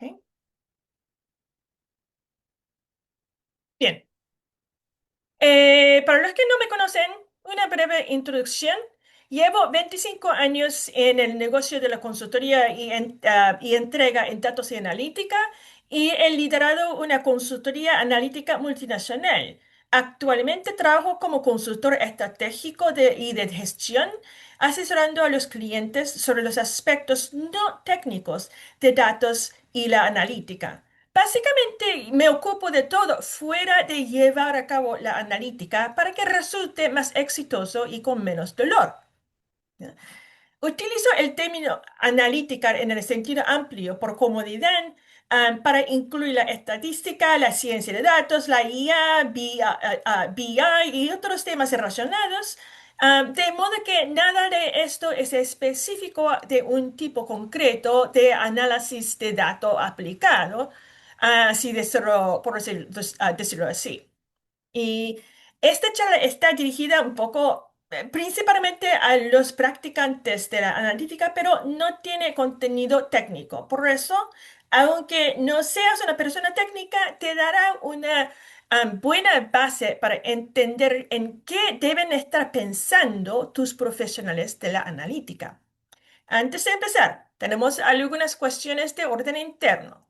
¿Ok? Bien. Para los que no me conocen, una breve introducción. Llevo 25 años en el negocio de la consultoría y entrega en datos y analítica y he liderado una consultoría analítica multinacional. Actualmente trabajo como consultor estratégico y de gestión, asesorando a los clientes sobre los aspectos no técnicos de datos y la analítica. Básicamente me ocupo de todo fuera de llevar a cabo la analítica para que resulte más exitoso y con menos dolor. ¿Ya? Utilizo el término analítica en el sentido amplio por comodidad, para incluir la estadística, la ciencia de datos, la IA, BI y otros temas relacionados, de modo que nada de esto es específico de un tipo concreto de análisis de datos aplicado, así decirlo, decirlo así. Y esta charla está dirigida un poco, principalmente a los practicantes de la analítica, pero no tiene contenido técnico. Por eso, aunque no seas una persona técnica, te dará una buena base para entender en qué deben estar pensando tus profesionales de la analítica. Antes de empezar, tenemos algunas cuestiones de orden interno.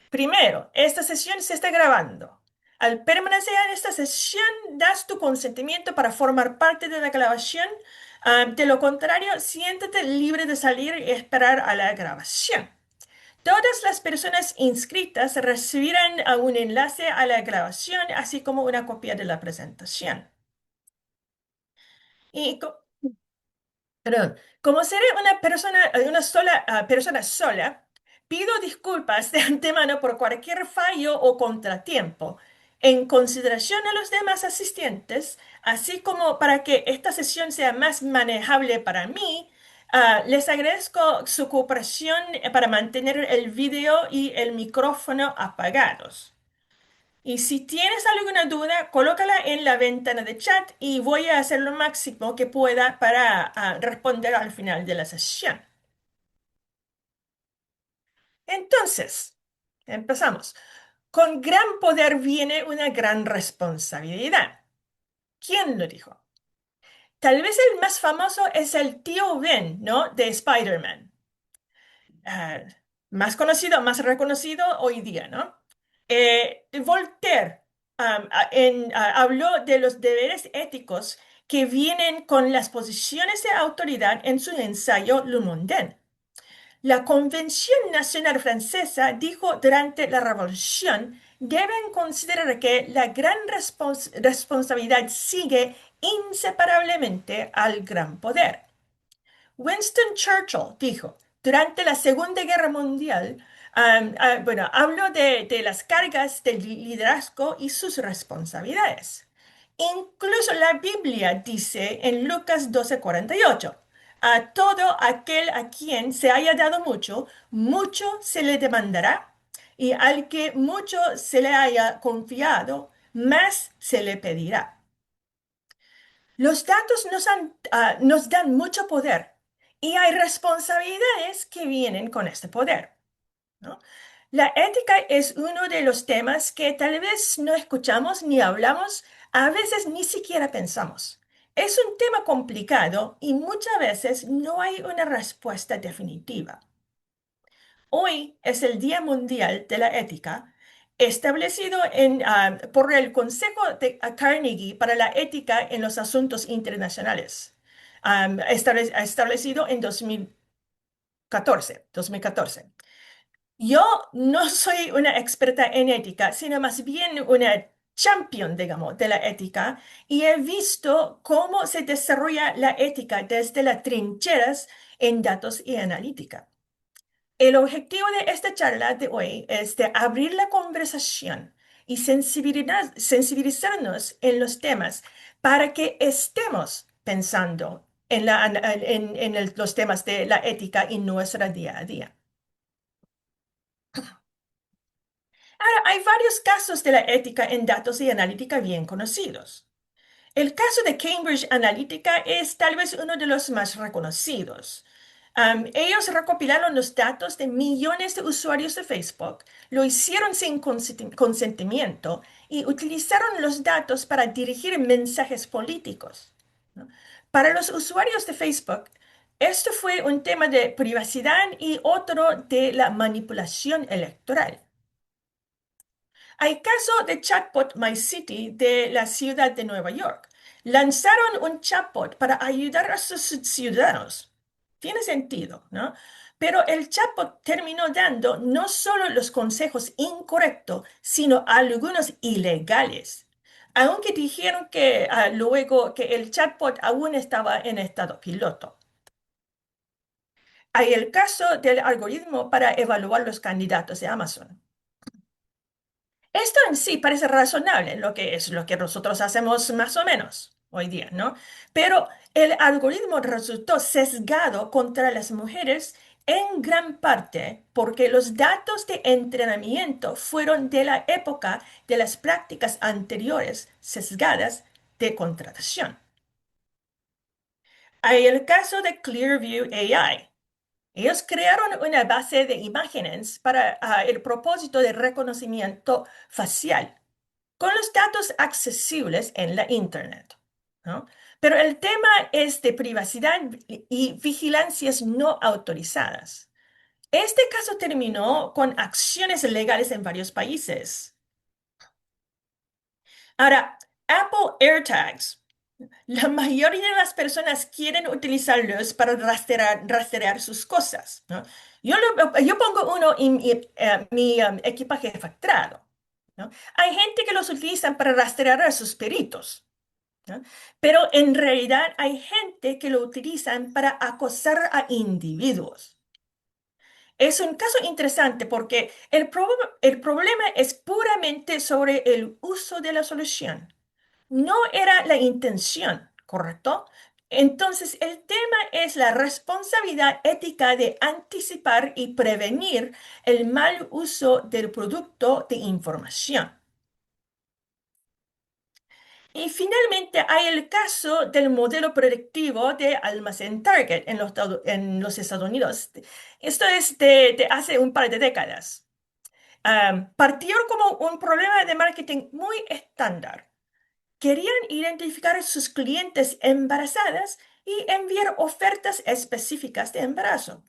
Primero, esta sesión se está grabando. Al permanecer en esta sesión, das tu consentimiento para formar parte de la grabación. De lo contrario, siéntate libre de salir y esperar a la grabación. Todas las personas inscritas recibirán un enlace a la grabación, así como una copia de la presentación. Y Perdón, como seré una sola persona sola, pido disculpas de antemano por cualquier fallo o contratiempo. En consideración a los demás asistentes, así como para que esta sesión sea más manejable para mí, les agradezco su cooperación para mantener el video y el micrófono apagados. Y si tienes alguna duda, colócala en la ventana de chat y voy a hacer lo máximo que pueda para responder al final de la sesión. Entonces, empezamos. Con gran poder viene una gran responsabilidad. ¿Quién lo dijo? Tal vez el más famoso es el tío Ben, ¿no? De Spider-Man. ah, Más conocido, más reconocido hoy día, ¿no? Voltaire habló de los deberes éticos que vienen con las posiciones de autoridad en su ensayo Le Mondain. La Convención Nacional Francesa dijo durante la Revolución, deben considerar que la gran responsabilidad sigue inseparablemente al gran poder. Winston Churchill dijo, durante la Segunda Guerra Mundial, bueno, habló de las cargas del liderazgo y sus responsabilidades. Incluso la Biblia dice en Lucas 12:48, a todo aquel a quien se haya dado mucho, mucho se le demandará, y al que mucho se le haya confiado, más se le pedirá. Los datos nos dan mucho poder y hay responsabilidades que vienen con este poder, ¿no? La ética es uno de los temas que tal vez no escuchamos ni hablamos, a veces ni siquiera pensamos. Es un tema complicado y muchas veces no hay una respuesta definitiva. Hoy es el Día Mundial de la Ética, establecido por el Consejo de Carnegie para la Ética en los Asuntos Internacionales, establecido en 2014. Yo no soy una experta en ética, sino más bien una champion, digamos, de la ética, y he visto cómo se desarrolla la ética desde las trincheras en datos y analítica. El objetivo de esta charla de hoy es de abrir la conversación y sensibilizarnos en los temas para que estemos pensando en los temas de la ética en nuestra día a día. Ahora, hay varios casos de la ética en datos y analítica bien conocidos. El caso de Cambridge Analytica es tal vez uno de los más reconocidos. Ellos recopilaron los datos de millones de usuarios de Facebook, lo hicieron sin consentimiento y utilizaron los datos para dirigir mensajes políticos, ¿no? Para los usuarios de Facebook, esto fue un tema de privacidad y otro de la manipulación electoral. Hay caso de chatbot MyCity de la ciudad de Nueva York. Lanzaron un chatbot para ayudar a sus ciudadanos. Tiene sentido, ¿no? Pero el chatbot terminó dando no solo los consejos incorrectos, sino algunos ilegales. Aunque dijeron que luego que el chatbot aún estaba en estado piloto. Hay el caso del algoritmo para evaluar los candidatos de Amazon. Esto en sí parece razonable, lo que es lo que nosotros hacemos más o menos hoy día, ¿no? Pero el algoritmo resultó sesgado contra las mujeres en gran parte porque los datos de entrenamiento fueron de la época de las prácticas anteriores sesgadas de contratación. Hay el caso de Clearview AI. Ellos crearon una base de imágenes para el propósito de reconocimiento facial con los datos accesibles en la Internet, ¿no? Pero el tema es de privacidad y vigilancias no autorizadas. Este caso terminó con acciones legales en varios países. Ahora, Apple AirTags. La mayoría de las personas quieren utilizarlos para rastrear sus cosas, ¿no? Yo pongo uno en mi equipaje facturado, ¿no? Hay gente que los utilizan para rastrear a sus peritos, ¿no? Pero en realidad hay gente que lo utilizan para acosar a individuos. Es un caso interesante porque el problema es puramente sobre el uso de la solución. No era la intención, ¿correcto? Entonces, el tema es la responsabilidad ética de anticipar y prevenir el mal uso del producto de información. Y finalmente hay el caso del modelo predictivo de almacén Target en los Estados Unidos. Esto es de hace un par de décadas. Partieron como un problema de marketing muy estándar. Querían identificar a sus clientes embarazadas y enviar ofertas específicas de embarazo.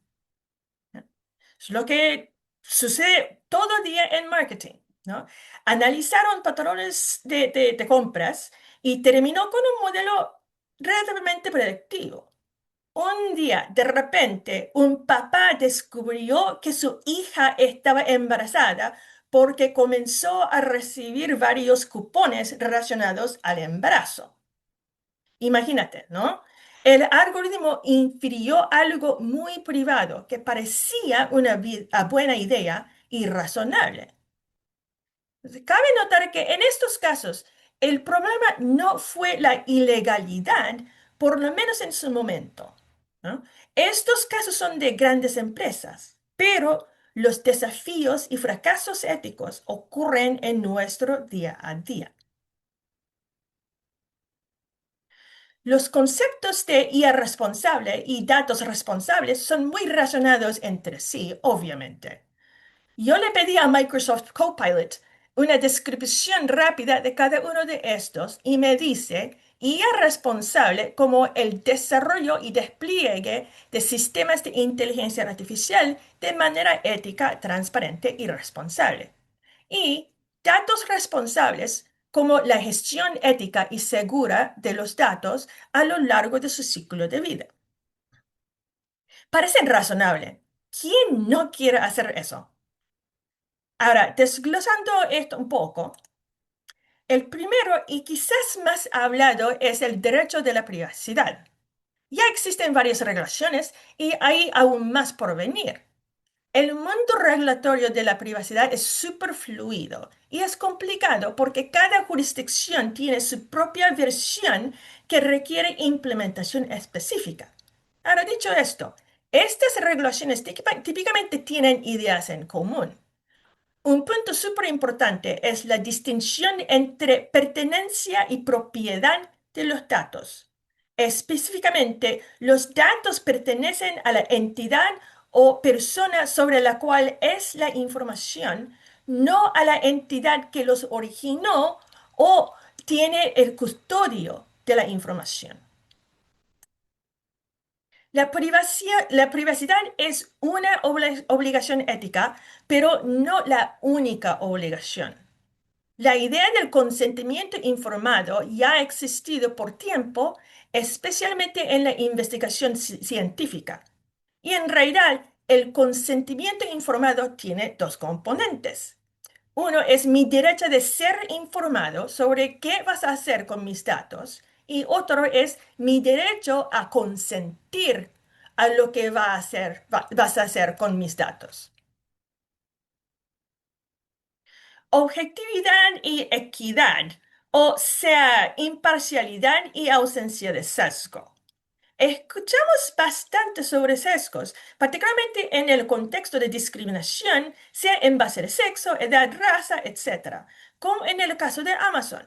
Es lo que sucede todo día en marketing, ¿no? Analizaron patrones de compras y terminó con un modelo relativamente predictivo. Un día, de repente, un papá descubrió que su hija estaba embarazada porque comenzó a recibir varios cupones relacionados al embarazo. Imagínate, ¿no? El algoritmo infirió algo muy privado que parecía una buena idea y razonable. Cabe notar que en estos casos el problema no fue la ilegalidad, por lo menos en su momento, ¿no? Estos casos son de grandes empresas, pero los desafíos y fracasos éticos ocurren en nuestro día a día. Los conceptos de IA responsable y datos responsables son muy relacionados entre sí, obviamente. Yo le pedí a Microsoft Copilot una descripción rápida de cada uno de estos y me dice IA responsable como el desarrollo y despliegue de sistemas de inteligencia artificial de manera ética, transparente y responsable. Y datos responsables como la gestión ética y segura de los datos a lo largo de su ciclo de vida. Parecen razonable. ¿Quién no quiere hacer eso? Ahora, desglosando esto un poco, el primero y quizás más hablado es el derecho de la privacidad. Ya existen varias regulaciones y hay aún más por venir. El mundo regulatorio de la privacidad es súper fluido y es complicado porque cada jurisdicción tiene su propia versión que requiere implementación específica. Ahora, dicho esto, estas regulaciones típicamente tienen ideas en común. Un punto súper importante es la distinción entre pertenencia y propiedad de los datos. Específicamente, los datos pertenecen a la entidad o persona sobre la cual es la información, no a la entidad que los originó o tiene el custodio de la información. La privacidad es una obligación ética, pero no la única obligación. La idea del consentimiento informado ya ha existido por tiempo, especialmente en la investigación científica. Y en realidad, el consentimiento informado tiene dos componentes. Uno es mi derecho de ser informado sobre qué vas a hacer con mis datos y otro es mi derecho a consentir a lo que vas a hacer con mis datos. Objetividad y equidad, o sea, imparcialidad y ausencia de sesgo. Escuchamos bastante sobre sesgos, particularmente en el contexto de discriminación, sea en base de sexo, edad, raza, etc., como en el caso de Amazon.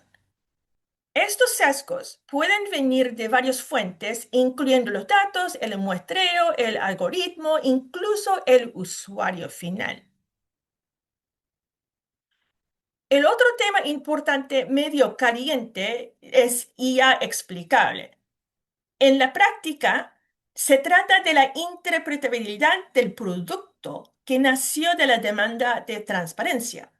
Estos sesgos pueden venir de varias fuentes, incluyendo los datos, el muestreo, el algoritmo, incluso el usuario final. El otro tema importante, medio caliente, es IA explicable. En la práctica, se trata de la interpretabilidad del producto que nació de la demanda de transparencia.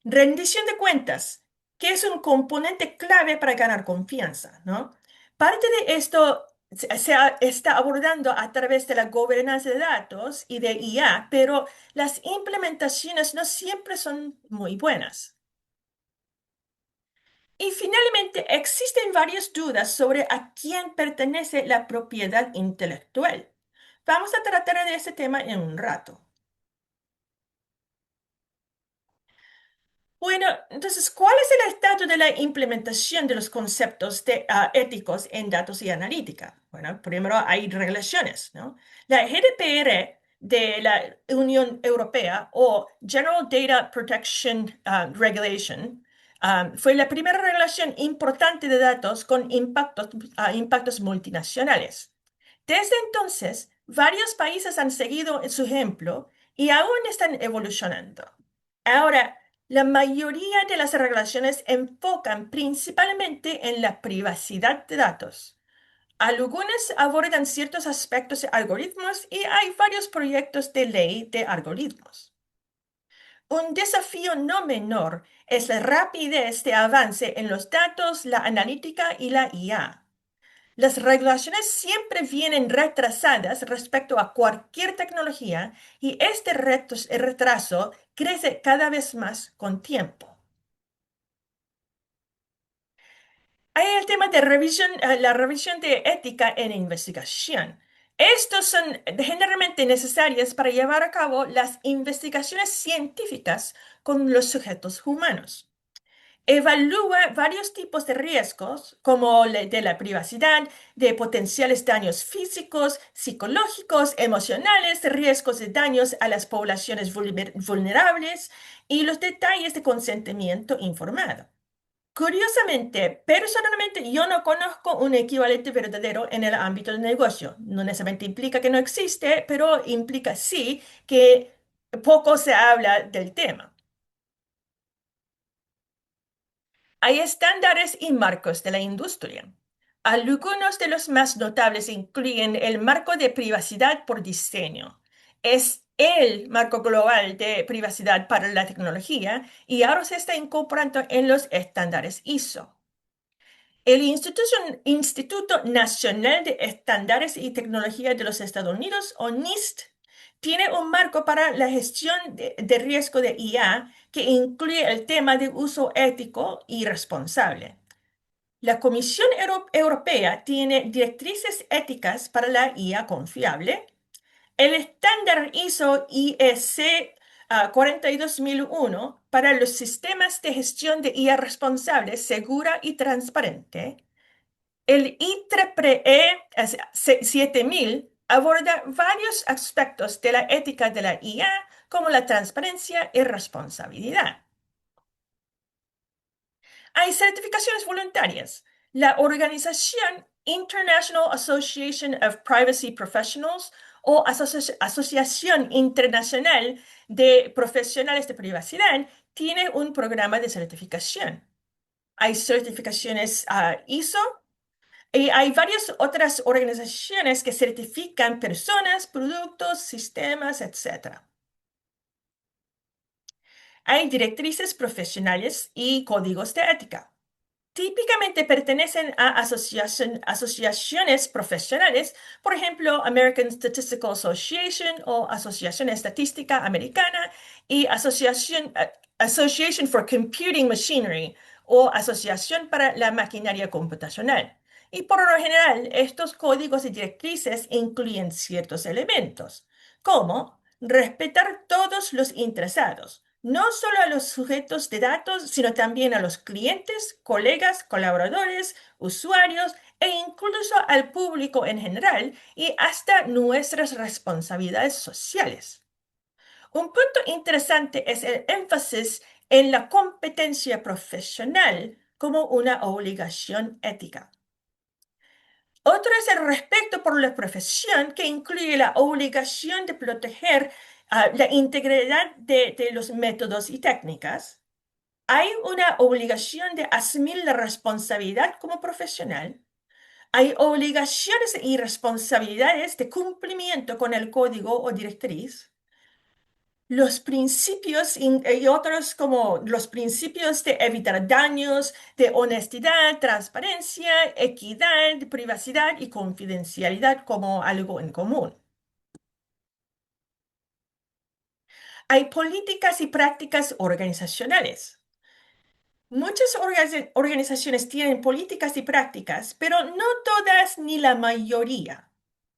Rendición de cuentas, que es un componente clave para ganar confianza, ¿no? Parte de esto está abordando a través de la gobernanza de datos y de IA, pero las implementaciones no siempre son muy buenas. Y finalmente, existen varias dudas sobre a quién pertenece la propiedad intelectual. Vamos a tratar de ese tema en un rato. Bueno, entonces, ¿cuál es el estado de la implementación de los conceptos éticos en datos y analítica? Bueno, primero hay regulaciones, ¿no? La GDPR de la Unión Europea o General Data Protection Regulation fue la primera regulación importante de datos con impactos multinacionales. Desde entonces, varios países han seguido su ejemplo y aún están evolucionando. Ahora, la mayoría de las regulaciones enfocan principalmente en la privacidad de datos. Algunas abordan ciertos aspectos de algoritmos y hay varios proyectos de ley de algoritmos. Un desafío no menor es la rapidez de avance en los datos, la analítica y la IA. Las regulaciones siempre vienen retrasadas respecto a cualquier tecnología y este retraso crece cada vez más con tiempo. Hay el tema de la revisión de ética en investigación. Estos son generalmente necesarios para llevar a cabo las investigaciones científicas con los sujetos humanos. Evalúa varios tipos de riesgos, como de la privacidad, de potenciales daños físicos, psicológicos, emocionales, riesgos de daños a las poblaciones vulnerables y los detalles de consentimiento informado. Curiosamente, personalmente yo no conozco un equivalente verdadero en el ámbito del negocio. No necesariamente implica que no existe, pero implica sí que poco se habla del tema. Hay estándares y marcos de la industria. Algunos de los más notables incluyen el marco de privacidad por diseño. Es el marco global de privacidad para la tecnología y ahora se está incorporando en los estándares ISO. El Instituto Nacional de Estándares y Tecnología de los Estados Unidos, o NIST, tiene un marco para la gestión de riesgo de IA que incluye el tema de uso ético y responsable. La Comisión Europea tiene directrices éticas para la IA confiable. El estándar ISO IEC 42001 para los sistemas de gestión de IA responsable, segura y transparente. El IEEE 7000 aborda varios aspectos de la ética de la IA, como la transparencia y responsabilidad. Hay certificaciones voluntarias. La organización International Association of Privacy Professionals o Asociación Internacional de Profesionales de Privacidad tiene un programa de certificación. Hay certificaciones ISO y hay varias otras organizaciones que certifican personas, productos, sistemas, etc. Hay directrices profesionales y códigos de ética. Típicamente pertenecen a asociaciones profesionales, por ejemplo, American Statistical Association o Asociación Estadística Americana y Association for Computing Machinery o Asociación para la Maquinaria Computacional. Y por lo general, estos códigos y directrices incluyen ciertos elementos, como respetar todos los interesados, no solo a los sujetos de datos, sino también a los clientes, colegas, colaboradores, usuarios e incluso al público en general y hasta nuestras responsabilidades sociales. Un punto interesante es el énfasis en la competencia profesional como una obligación ética. Otro es el respeto por la profesión, que incluye la obligación de proteger la integridad de los métodos y técnicas. Hay una obligación de asumir la responsabilidad como profesional. Hay obligaciones y responsabilidades de cumplimiento con el código o directriz. Los principios y otros como los principios de evitar daños, de honestidad, transparencia, equidad, privacidad y confidencialidad como algo en común. Hay políticas y prácticas organizacionales. Muchas organizaciones tienen políticas y prácticas, pero no todas ni la mayoría,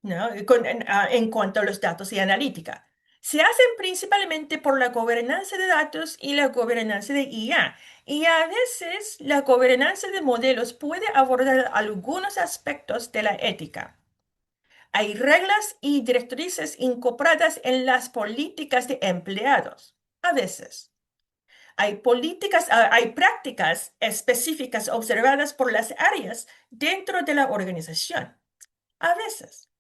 ¿no? En cuanto a los datos y analítica. Se hacen principalmente por la gobernanza de datos y la gobernanza de IA, y a veces la gobernanza de modelos puede abordar algunos aspectos de la ética. Hay reglas y directrices incorporadas en las políticas de empleados, a veces. Hay prácticas específicas observadas por las áreas dentro de la organización, a veces.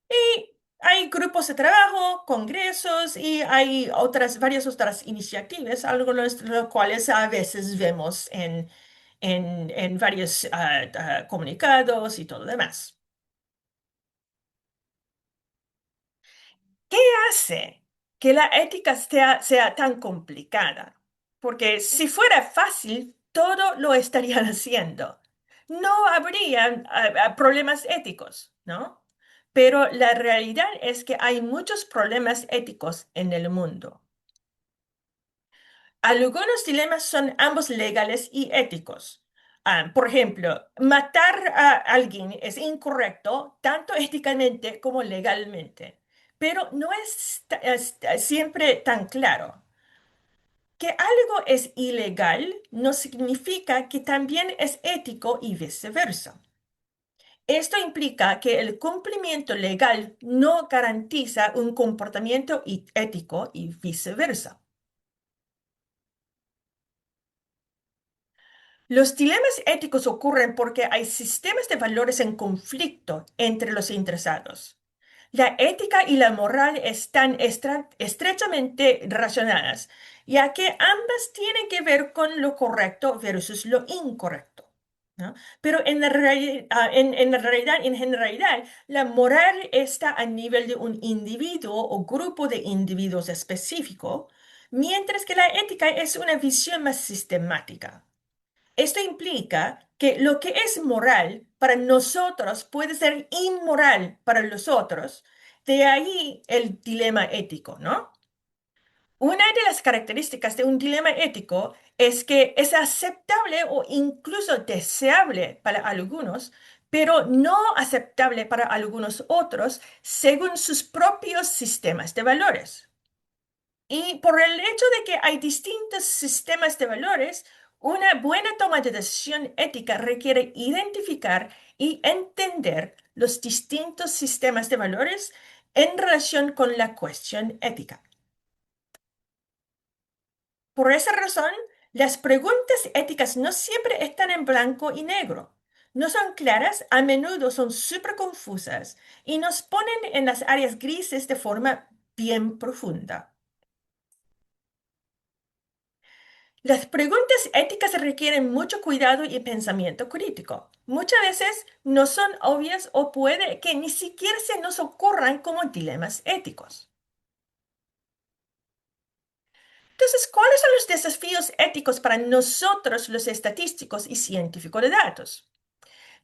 Y hay grupos de trabajo, congresos y hay varias otras iniciativas, algunos de los cuales a veces vemos en varios comunicados y todo lo demás. ¿Qué hace que la ética sea tan complicada? Porque si fuera fácil, todo lo estarían haciendo. No habría problemas éticos, ¿no? Pero la realidad es que hay muchos problemas éticos en el mundo. Algunos dilemas son ambos legales y éticos. Por ejemplo, matar a alguien es incorrecto tanto éticamente como legalmente, pero no es siempre tan claro. Que algo es ilegal no significa que también es ético y viceversa. Esto implica que el cumplimiento legal no garantiza un comportamiento ético y viceversa. Los dilemas éticos ocurren porque hay sistemas de valores en conflicto entre los interesados. La ética y la moral están estrechamente relacionadas, ya que ambas tienen que ver con lo correcto versus lo incorrecto, ¿no? Pero en la realidad, en generalidad, la moral está a nivel de un individuo o grupo de individuos específico, mientras que la ética es una visión más sistemática. Esto implica que lo que es moral para nosotros puede ser inmoral para los otros. De ahí el dilema ético, ¿no? Una de las características de un dilema ético es que es aceptable o incluso deseable para algunos, pero no aceptable para algunos otros según sus propios sistemas de valores. Y por el hecho de que hay distintos sistemas de valores, una buena toma de decisión ética requiere identificar y entender los distintos sistemas de valores en relación con la cuestión ética. Por esa razón, Las preguntas éticas no siempre están en blanco y negro. No son claras, a menudo son súper confusas y nos ponen en las áreas grises de forma bien profunda. Las preguntas éticas requieren mucho cuidado y pensamiento crítico. Muchas veces no son obvias o puede que ni siquiera se nos ocurran como dilemas éticos. Entonces, ¿cuáles son los desafíos éticos para nosotros, los estadísticos y científicos de datos?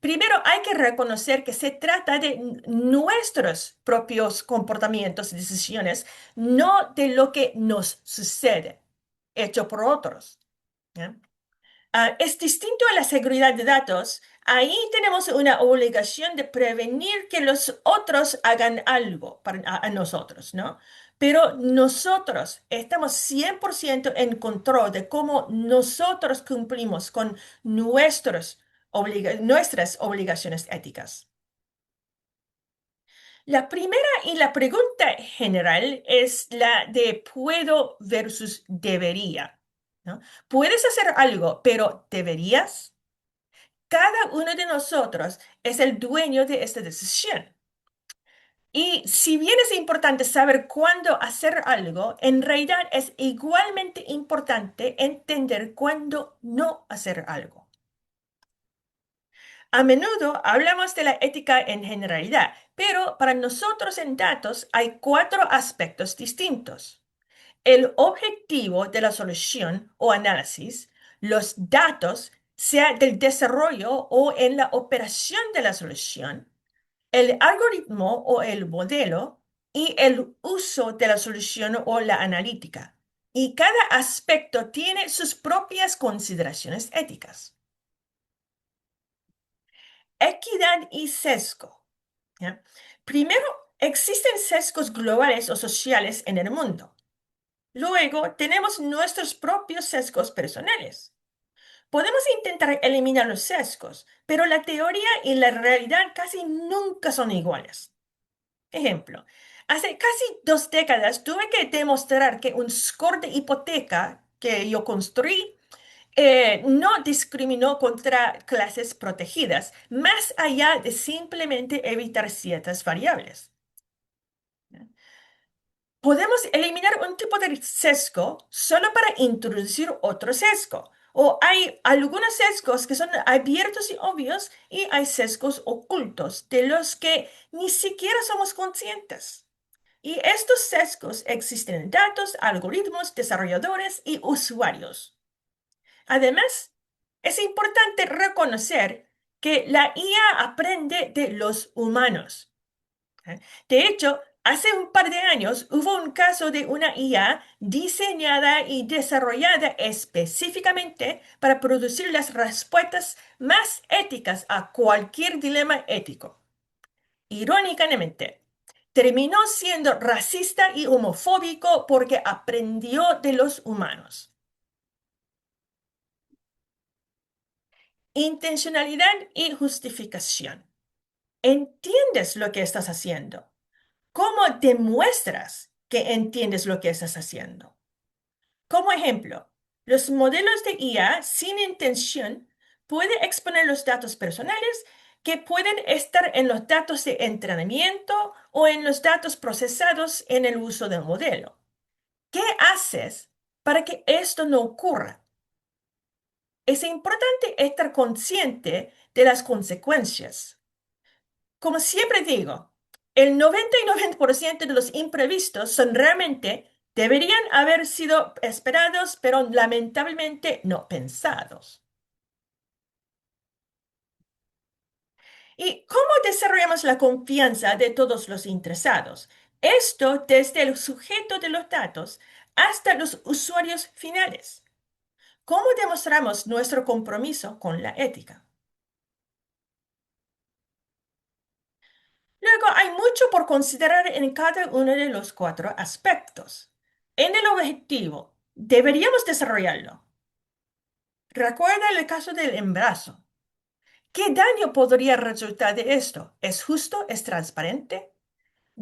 Primero, hay que reconocer que se trata de nuestros propios comportamientos y decisiones, no de lo que nos sucede, hecho por otros. ¿Ya? Es distinto a la seguridad de datos. Ahí tenemos una obligación de prevenir que los otros hagan algo para, a nosotros, ¿no? Pero nosotros estamos 100% en control de cómo nosotros cumplimos con nuestras obligaciones éticas. La primera y la pregunta general es la de puedo versus debería, ¿no? Puedes hacer algo, pero ¿deberías? Cada uno de nosotros es el dueño de esta decisión. Y si bien es importante saber cuándo hacer algo, en realidad es igualmente importante entender cuándo no hacer algo. A menudo hablamos de la ética en generalidad, pero para nosotros en datos hay cuatro aspectos distintos: el objetivo de la solución o análisis, los datos, sea del desarrollo o en la operación de la solución, el algoritmo o el modelo y el uso de la solución o la analítica. Y cada aspecto tiene sus propias consideraciones éticas. Equidad y sesgo. ¿Ya? Primero, existen sesgos globales o sociales en el mundo. Luego, tenemos nuestros propios sesgos personales. Podemos intentar eliminar los sesgos, pero la teoría y la realidad casi nunca son iguales. Ejemplo, hace casi 2 décadas tuve que demostrar que un score de hipoteca que yo construí no discriminó contra clases protegidas, más allá de simplemente evitar ciertas variables. Podemos eliminar un tipo de sesgo solo para introducir otro sesgo. O hay algunos sesgos que son abiertos y obvios y hay sesgos ocultos de los que ni siquiera somos conscientes. Y estos sesgos existen en datos, algoritmos, desarrolladores y usuarios. Además, es importante reconocer que la IA aprende de los humanos. ¿Eh? De hecho, hace un par de años hubo un caso de una IA diseñada y desarrollada específicamente para producir las respuestas más éticas a cualquier dilema ético. Irónicamente, terminó siendo racista y homofóbico porque aprendió de los humanos. Intencionalidad y justificación. ¿Entiendes lo que estás haciendo? ¿Cómo demuestras que entiendes lo que estás haciendo? Como ejemplo, los modelos de IA sin intención pueden exponer los datos personales que pueden estar en los datos de entrenamiento o en los datos procesados en el uso del modelo. ¿Qué haces para que esto no ocurra? Es importante estar consciente de las consecuencias. Como siempre digo, el 99% de los imprevistos son realmente, deberían haber sido esperados, pero lamentablemente no pensados. ¿Y cómo desarrollamos la confianza de todos los interesados? Esto desde el sujeto de los datos hasta los usuarios finales. ¿Cómo demostramos nuestro compromiso con la ética? Luego, hay mucho por considerar en cada uno de los cuatro aspectos. En el objetivo, deberíamos desarrollarlo. Recuerda el caso del embarazo. ¿Qué daño podría resultar de esto? ¿Es justo? ¿Es transparente?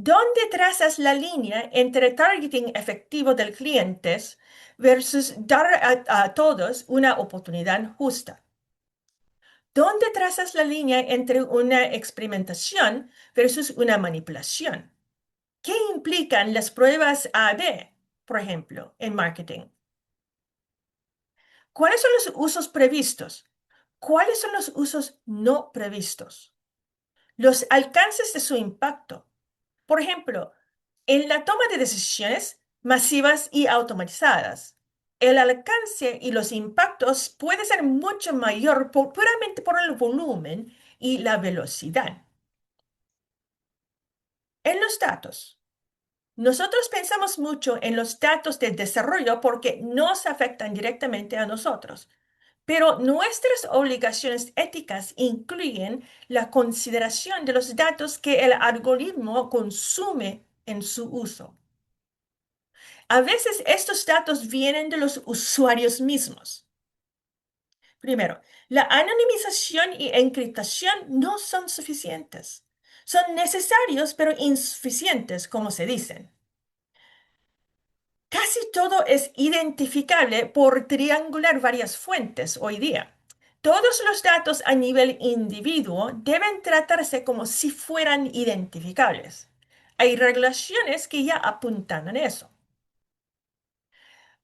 ¿Dónde trazas la línea entre targeting efectivo del cliente versus dar a todos una oportunidad justa? ¿Dónde trazas la línea entre una experimentación versus una manipulación? ¿Qué implican las pruebas A/B, por ejemplo, en marketing? ¿Cuáles son los usos previstos? ¿Cuáles son los usos no previstos? Los alcances de su impacto. Por ejemplo, en la toma de decisiones masivas y automatizadas, el alcance y los impactos puede ser mucho mayor puramente por el volumen y la velocidad. En los datos, nosotros pensamos mucho en los datos de desarrollo porque nos afectan directamente a nosotros, pero nuestras obligaciones éticas incluyen la consideración de los datos que el algoritmo consume en su uso. A veces estos datos vienen de los usuarios mismos. Primero, la anonimización y encriptación no son suficientes. Son necesarios, pero insuficientes, como se dicen. Casi todo es identificable por triangular varias fuentes hoy día. Todos los datos a nivel individuo deben tratarse como si fueran identificables. Hay regulaciones que ya apuntan a eso.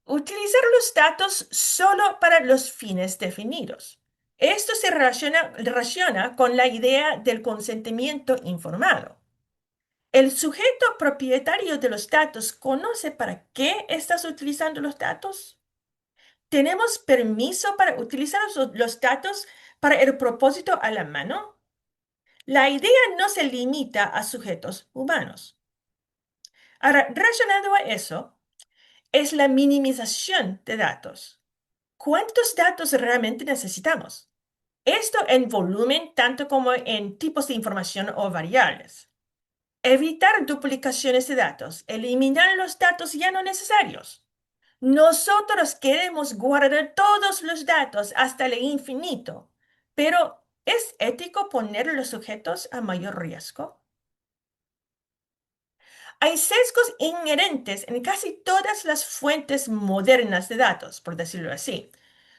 Utilizar los datos solo para los fines definidos. Esto se relaciona con la idea del consentimiento informado. El sujeto propietario de los datos conoce para qué estás utilizando los datos. ¿Tenemos permiso para utilizar los datos para el propósito a la mano? La idea no se limita a sujetos humanos. Ahora, relacionado a eso, es la minimización de datos. ¿Cuántos datos realmente necesitamos? Esto en volumen tanto como en tipos de información o variables. Evitar duplicaciones de datos. Eliminar los datos ya no necesarios. Nosotros queremos guardar todos los datos hasta el infinito, pero ¿es ético poner a los sujetos a mayor riesgo? Hay sesgos inherentes en casi todas las fuentes modernas de datos, por decirlo así.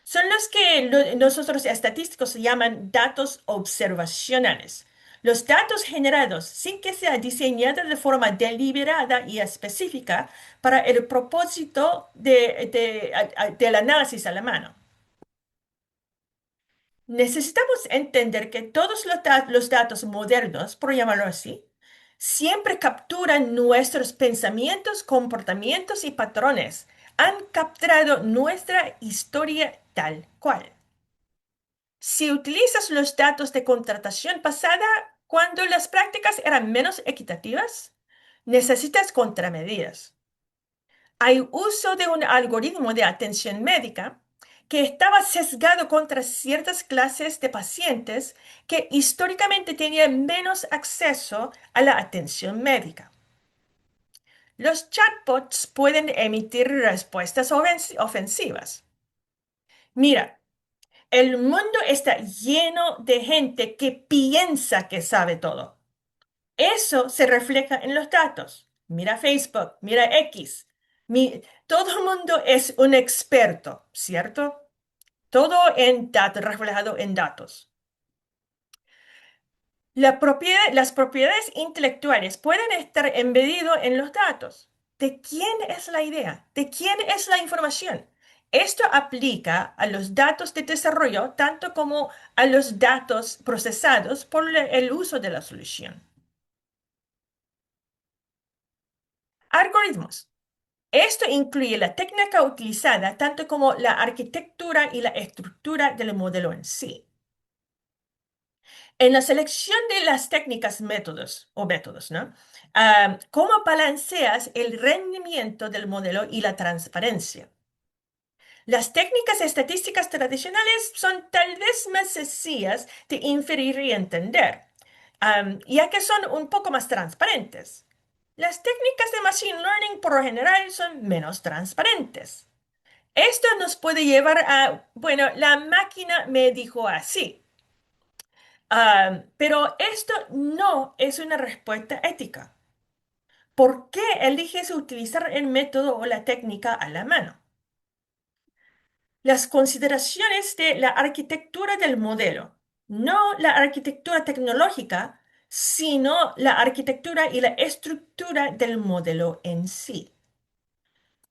Son los que nosotros estadísticos llaman datos observacionales. Los datos generados sin que sea diseñada de forma deliberada y específica para el propósito del análisis a la mano. Necesitamos entender que todos los datos modernos, por llamarlo así, siempre capturan nuestros pensamientos, comportamientos y patrones. Han capturado nuestra historia tal cual. Si utilizas los datos de contratación pasada cuando las prácticas eran menos equitativas, necesitas contramedidas. Hay uso de un algoritmo de atención médica que estaba sesgado contra ciertas clases de pacientes que históricamente tenían menos acceso a la atención médica. Los chatbots pueden emitir respuestas ofensivas. Mira, el mundo está lleno de gente que piensa que sabe todo. Eso se refleja en los datos. Mira Facebook, mira X. Todo el mundo es un experto, ¿cierto? Todo en datos, reflejado en datos. Las propiedades intelectuales pueden estar embedidas en los datos. ¿De quién es la idea? ¿De quién es la información? Esto aplica a los datos de desarrollo tanto como a los datos procesados por el uso de la solución. Algoritmos. Esto incluye la técnica utilizada, tanto como la arquitectura y la estructura del modelo en sí. En la selección de las técnicas métodos, ¿no? ¿Cómo balanceas el rendimiento del modelo y la transparencia? Las técnicas estadísticas tradicionales son tal vez más sencillas de inferir y entender, ya que son un poco más transparentes. Las técnicas de Machine Learning por lo general son menos transparentes. Esto nos puede llevar a, bueno, la máquina me dijo así. Pero esto no es una respuesta ética. ¿Por qué eliges utilizar el método o la técnica a la mano? Las consideraciones de la arquitectura del modelo, no la arquitectura tecnológica, sino la arquitectura y la estructura del modelo en sí.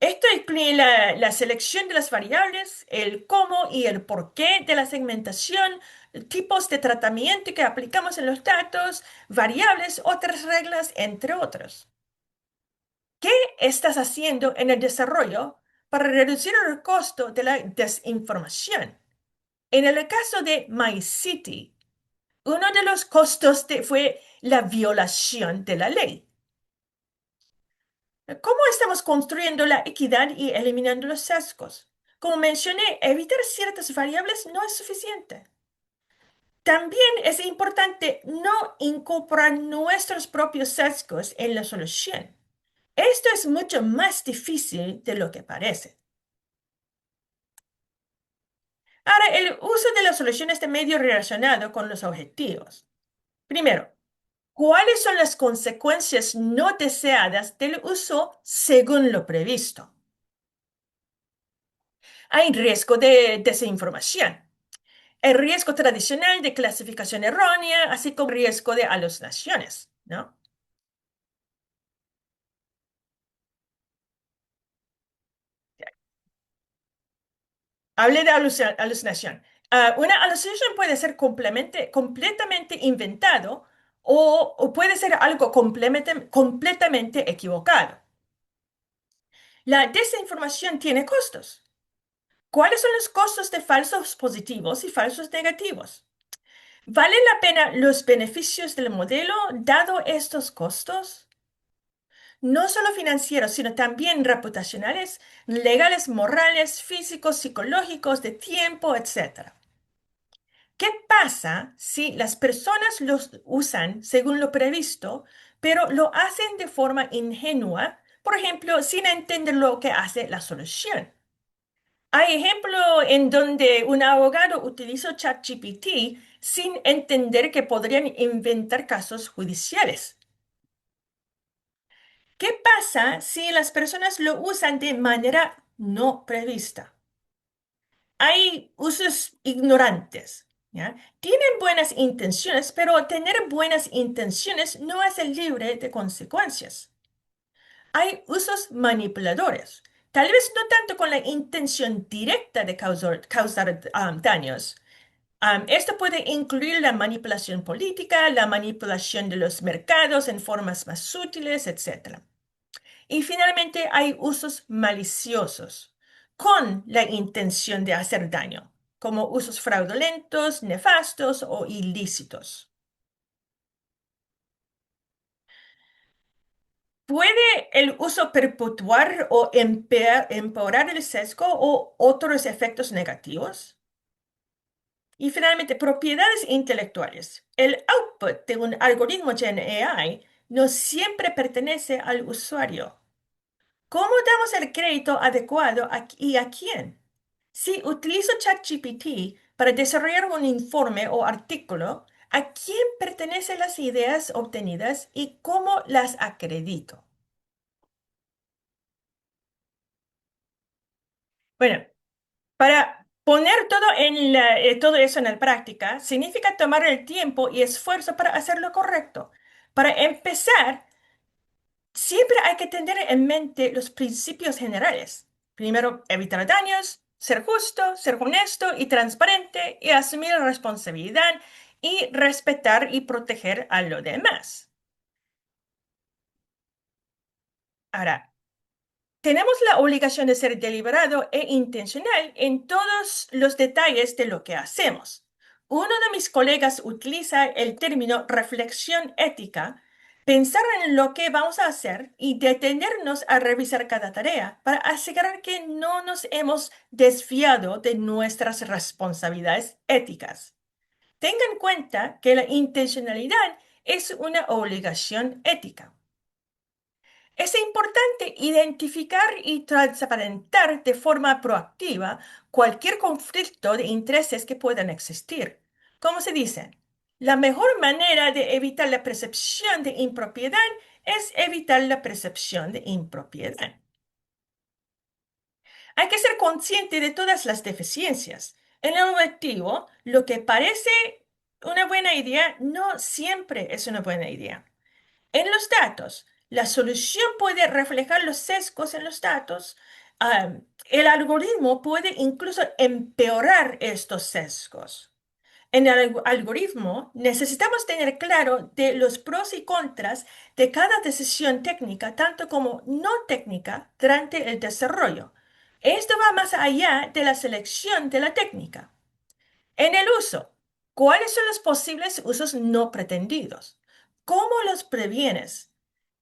Esto incluye la selección de las variables, el cómo y el por qué de la segmentación, tipos de tratamiento que aplicamos en los datos, variables, otras reglas, entre otros. ¿Qué estás haciendo en el desarrollo para reducir el costo de la desinformación? En el caso de MyCity, uno de los costos fue la violación de la ley. ¿Cómo estamos construyendo la equidad y eliminando los sesgos? Como mencioné, evitar ciertas variables no es suficiente. También es importante no incorporar nuestros propios sesgos en la solución. Esto es mucho más difícil de lo que parece. Ahora, el uso de las soluciones de medio relacionado con los objetivos. Primero, ¿cuáles son las consecuencias no deseadas del uso según lo previsto? Hay riesgo de desinformación, el riesgo tradicional de clasificación errónea, así como riesgo de alucinaciones, ¿no? Hablé de alucinación. Una alucinación puede ser completamente inventado o puede ser algo completamente equivocado. La desinformación tiene costos. ¿Cuáles son los costos de falsos positivos y falsos negativos? ¿Vale la pena los beneficios del modelo dado estos costos? No solo financieros, sino también reputacionales, legales, morales, físicos, psicológicos, de tiempo, etcétera. ¿Qué pasa si las personas los usan según lo previsto, pero lo hacen de forma ingenua, por ejemplo, sin entender lo que hace la solución? Hay ejemplo en donde un abogado utilizó ChatGPT sin entender que podrían inventar casos judiciales. ¿Qué pasa si las personas lo usan de manera no prevista? Hay usos ignorantes, ¿ya? Tienen buenas intenciones, pero tener buenas intenciones no hace libre de consecuencias. Hay usos manipuladores, tal vez no tanto con la intención directa de causar daños. Esto puede incluir la manipulación política, la manipulación de los mercados en formas más sutiles, etc. Y finalmente hay usos maliciosos con la intención de hacer daño, como usos fraudulentos, nefastos o ilícitos. ¿Puede el uso perpetuar o empeorar el sesgo o otros efectos negativos? Y finalmente, propiedades intelectuales. El output de un algoritmo Gen AI no siempre pertenece al usuario. ¿Cómo damos el crédito adecuado y a quién? Si utilizo ChatGPT para desarrollar un informe o artículo, ¿a quién pertenecen las ideas obtenidas y cómo las acredito? Bueno, para poner todo eso en la práctica, significa tomar el tiempo y esfuerzo para hacer lo correcto. Para empezar, siempre hay que tener en mente los principios generales. Primero, evitar daños, ser justo, ser honesto y transparente y asumir la responsabilidad y respetar y proteger a los demás. Ahora, tenemos la obligación de ser deliberado e intencional en todos los detalles de lo que hacemos. Uno de mis colegas utiliza el término reflexión ética, pensar en lo que vamos a hacer y detenernos a revisar cada tarea para asegurar que no nos hemos desviado de nuestras responsabilidades éticas. Tenga en cuenta que la intencionalidad es una obligación ética. Es importante identificar y transparentar de forma proactiva cualquier conflicto de intereses que puedan existir. ¿Cómo se dice? La mejor manera de evitar la percepción de impropiedad es evitar la percepción de impropiedad. Hay que ser consciente de todas las deficiencias. En el objetivo, lo que parece una buena idea no siempre es una buena idea. En los datos, la solución puede reflejar los sesgos en los datos. El algoritmo puede incluso empeorar estos sesgos. En el algoritmo necesitamos tener claro de los pros y contras de cada decisión técnica, tanto como no técnica, durante el desarrollo. Esto va más allá de la selección de la técnica. En el uso, ¿cuáles son los posibles usos no pretendidos? ¿Cómo los previenes?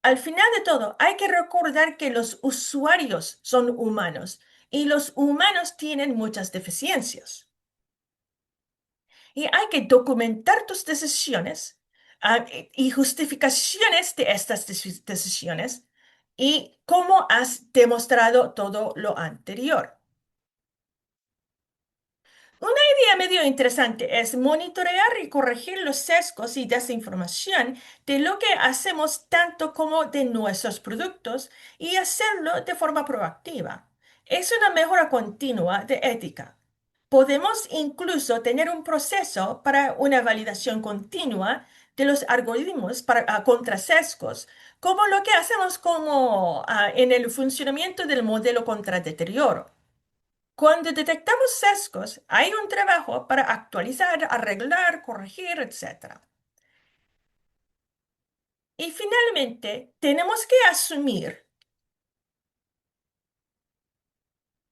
Al final de todo, hay que recordar que los usuarios son humanos y los humanos tienen muchas deficiencias. Y hay que documentar tus decisiones, y justificaciones de estas decisiones y cómo has demostrado todo lo anterior. Una idea medio interesante es monitorear y corregir los sesgos y desinformación de lo que hacemos tanto como de nuestros productos y hacerlo de forma proactiva. Es una mejora continua de ética. Podemos incluso tener un proceso para una validación continua de los algoritmos para, contra sesgos, como lo que hacemos como, en el funcionamiento del modelo contra deterioro. Cuando detectamos sesgos, hay un trabajo para actualizar, arreglar, corregir, etcétera. Y finalmente, tenemos que asumir,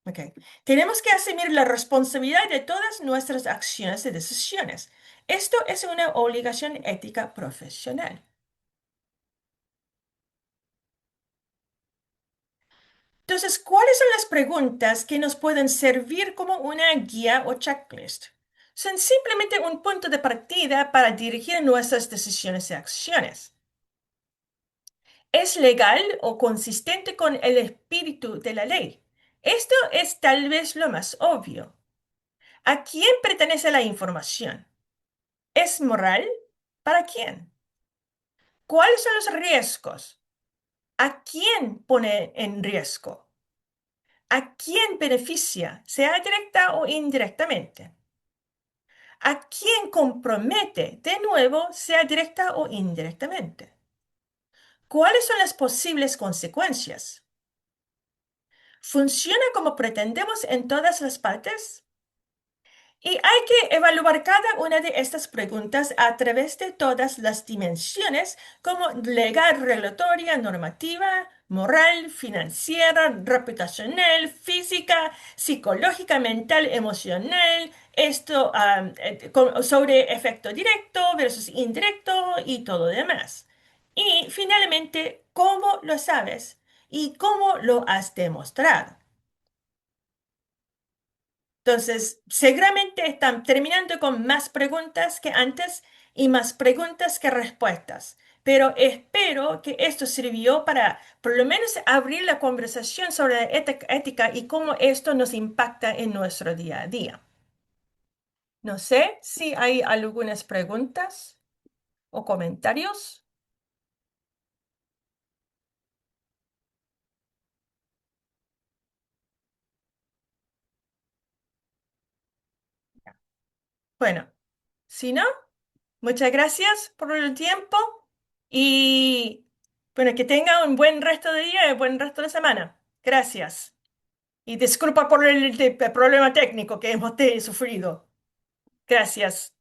¿ok? Tenemos que asumir la responsabilidad de todas nuestras acciones y decisiones. Esto es una obligación ética profesional. Entonces, ¿cuáles son las preguntas que nos pueden servir como una guía o checklist? Son simplemente un punto de partida para dirigir nuestras decisiones y acciones. ¿Es legal o consistente con el espíritu de la ley? Esto es tal vez lo más obvio. ¿A quién pertenece la información? ¿Es moral? ¿Para quién? ¿Cuáles son los riesgos? ¿A quién pone en riesgo? ¿A quién beneficia, sea directa o indirectamente? ¿A quién compromete, de nuevo, sea directa o indirectamente? ¿Cuáles son las posibles consecuencias? ¿Funciona como pretendemos en todas las partes? Y hay que evaluar cada una de estas preguntas a través de todas las dimensiones, como legal, regulatoria, normativa, moral, financiera, reputacional, física, psicológica, mental, emocional, esto sobre efecto directo versus indirecto y todo demás. Y finalmente, ¿cómo lo sabes y cómo lo has demostrado? Entonces, seguramente están terminando con más preguntas que antes y más preguntas que respuestas. Pero espero que esto sirvió para por lo menos abrir la conversación sobre la ética y cómo esto nos impacta en nuestro día a día. No sé si hay algunas preguntas o comentarios. Bueno, si no, muchas gracias por el tiempo y bueno, que tenga un buen resto de día y un buen resto de semana. Gracias. Y disculpa por el problema técnico que hemos sufrido. Gracias.